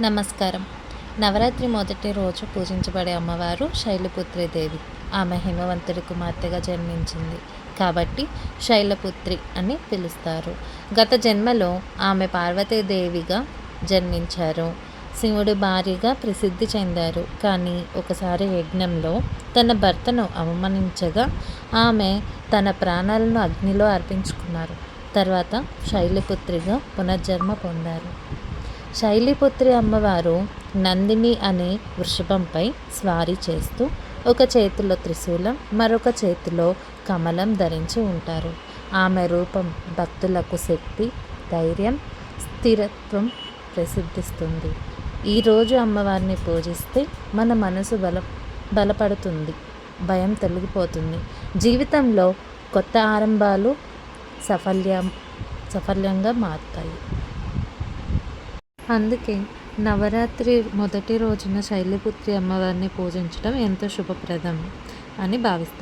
నమస్కారం. నవరాత్రి మొదటి రోజు పూజించబడే అమ్మవారు శైలపుత్రి దేవి. ఆమె హిమవంతుడి కుమార్తెగా జన్మించింది కాబట్టి శైలపుత్రి అని పిలుస్తారు. గత జన్మలో ఆమె పార్వతీదేవిగా జన్మించారు. శివుడి భార్యగా ప్రసిద్ధి చెందారు. కానీ ఒకసారి యజ్ఞంలో తన భర్తను అవమానించగా ఆమె తన ప్రాణాలను అగ్నిలో అర్పించుకున్నారు. తర్వాత శైలపుత్రిగా పునర్జన్మ పొందారు. శైలిపుత్రి అమ్మవారు నందిని అనే వృషభంపై స్వారీ చేస్తూ ఒక చేతిలో త్రిశూలం, మరొక చేతిలో కమలం ధరించి ఉంటారు. ఆమె రూపం భక్తులకు శక్తి, ధైర్యం, స్థిరత్వం ప్రసిద్ధిస్తుంది. ఈరోజు అమ్మవారిని పూజిస్తే మన మనసు బలపడుతుంది, భయం తొలగిపోతుంది, జీవితంలో కొత్త ఆరంభాలు సఫలంగా మారుతాయి. అందుకే నవరాత్రి మొదటి రోజున శైలపుత్రి అమ్మవారిని పూజించడం ఎంతో శుభప్రదం అని భావిస్తారు.